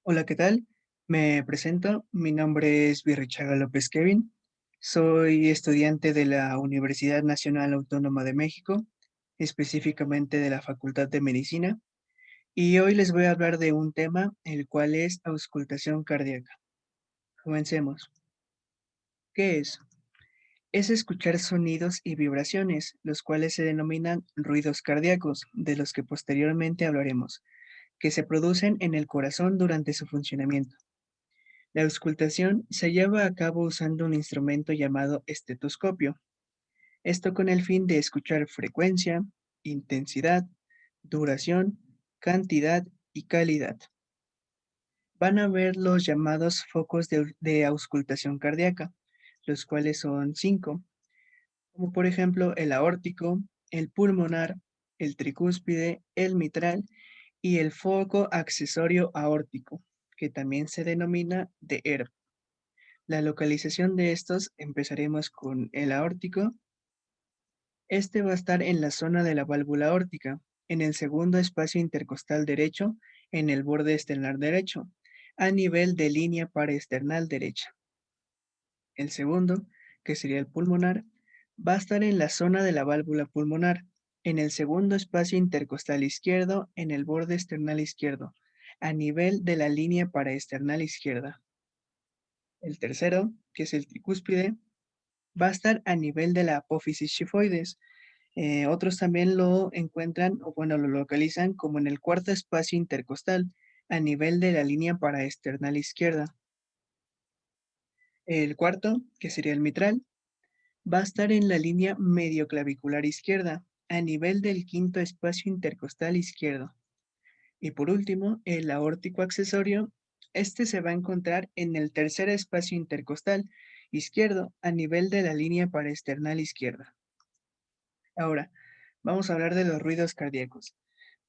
Hola, ¿qué tal? Me presento, mi nombre es Virrichaga López Kevin, soy estudiante de la Universidad Nacional Autónoma de México, específicamente de la Facultad de Medicina, y hoy les voy a hablar de un tema, el cual es auscultación cardíaca. Comencemos. ¿Qué es? Es escuchar sonidos y vibraciones, los cuales se denominan ruidos cardíacos, de los que posteriormente hablaremos, que se producen en el corazón durante su funcionamiento. La auscultación se lleva a cabo usando un instrumento llamado estetoscopio, esto con el fin de escuchar frecuencia, intensidad, duración, cantidad y calidad. Van a ver los llamados focos de auscultación cardíaca, los cuales son cinco, como por ejemplo el aórtico, el pulmonar, el tricúspide, el mitral y el foco accesorio aórtico, que también se denomina de ERP. La localización de estos, empezaremos con el aórtico. Este va a estar en la zona de la válvula aórtica, en el segundo espacio intercostal derecho, en el borde externar derecho, a nivel de línea paraesternal derecha. El segundo, que sería el pulmonar, va a estar en la zona de la válvula pulmonar, en el segundo espacio intercostal izquierdo, en el borde external izquierdo, a nivel de la línea paraesternal izquierda. El tercero, que es el tricúspide, va a estar a nivel de la apófisis xifoides. Otros también lo encuentran, o bueno, lo localizan como en el cuarto espacio intercostal, a nivel de la línea paraesternal izquierda. El cuarto, que sería el mitral, va a estar en la línea medioclavicular izquierda, a nivel del quinto espacio intercostal izquierdo. Y por último, el aórtico accesorio, este se va a encontrar en el tercer espacio intercostal izquierdo, a nivel de la línea paraesternal izquierda. Ahora, vamos a hablar de los ruidos cardíacos.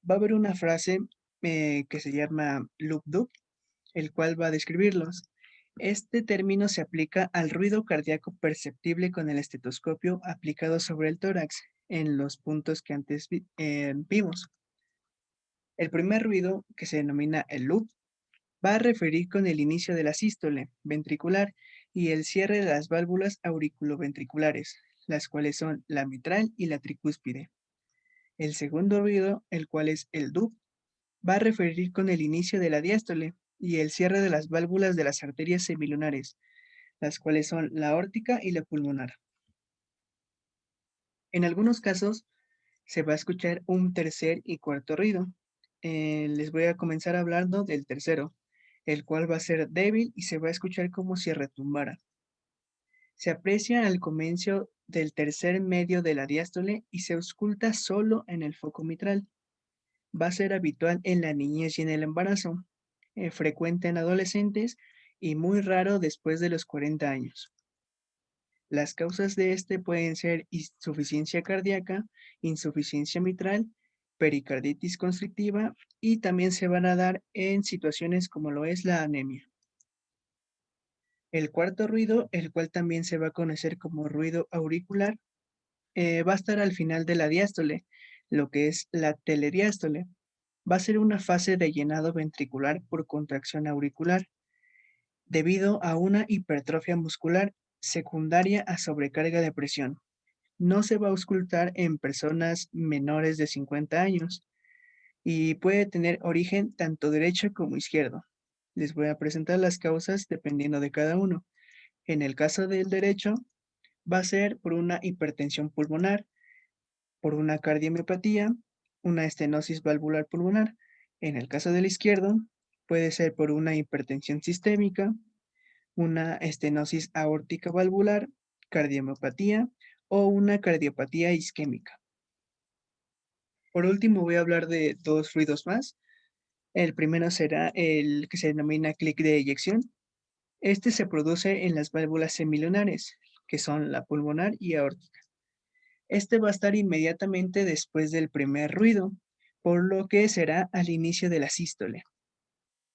Va a haber una frase que se llama loop dub, el cual va a describirlos. Este término se aplica al ruido cardíaco perceptible con el estetoscopio aplicado sobre el tórax, en los puntos que antes vimos. El primer ruido, que se denomina el loop, va a referir con el inicio de la sístole ventricular y el cierre de las válvulas auriculoventriculares, las cuales son la mitral y la tricúspide. El segundo ruido, el cual es el dub, va a referir con el inicio de la diástole y el cierre de las válvulas de las arterias semilunares, las cuales son la aórtica y la pulmonar. En algunos casos se va a escuchar un tercer y cuarto ruido. Les voy a comenzar hablando del tercero, el cual va a ser débil y se va a escuchar como si retumbara. Se aprecia al comienzo del tercer medio de la diástole y se ausculta solo en el foco mitral. Va a ser habitual en la niñez y en el embarazo, frecuente en adolescentes y muy raro después de los 40 años. Las causas de este pueden ser insuficiencia cardíaca, insuficiencia mitral, pericarditis constrictiva y también se van a dar en situaciones como lo es la anemia. El cuarto ruido, el cual también se va a conocer como ruido auricular, va a estar al final de la diástole, lo que es la telediástole. Va a ser una fase de llenado ventricular por contracción auricular, debido a una hipertrofia muscular secundaria a sobrecarga de presión. No se va a auscultar en personas menores de 50 años y puede tener origen tanto derecho como izquierdo. Les voy a presentar las causas dependiendo de cada uno. En el caso del derecho, va a ser por una hipertensión pulmonar, por una cardiomiopatía, una estenosis valvular pulmonar. En el caso del izquierdo, puede ser por una hipertensión sistémica, una estenosis aórtica valvular, cardiomiopatía o una cardiopatía isquémica. Por último, voy a hablar de dos ruidos más. El primero será el que se denomina clic de eyección. Este se produce en las válvulas semilunares, que son la pulmonar y aórtica. Este va a estar inmediatamente después del primer ruido, por lo que será al inicio de la sístole.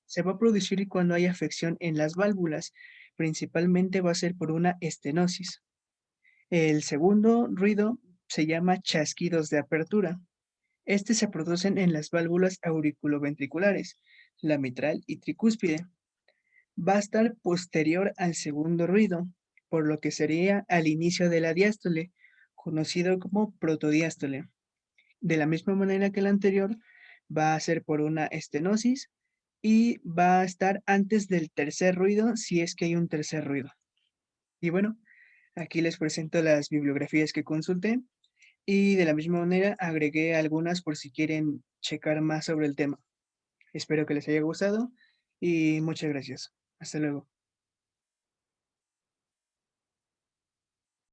Se va a producir cuando hay afección en las válvulas, principalmente va a ser por una estenosis. El segundo ruido se llama chasquidos de apertura. Este se producen en las válvulas auriculoventriculares, la mitral y tricúspide. Va a estar posterior al segundo ruido, por lo que sería al inicio de la diástole, conocido como protodiástole. De la misma manera que el anterior, va a ser por una estenosis y va a estar antes del tercer ruido si es que hay un tercer ruido. Y bueno, aquí les presento las bibliografías que consulté y de la misma manera agregué algunas por si quieren checar más sobre el tema. Espero que les haya gustado y muchas gracias. Hasta luego.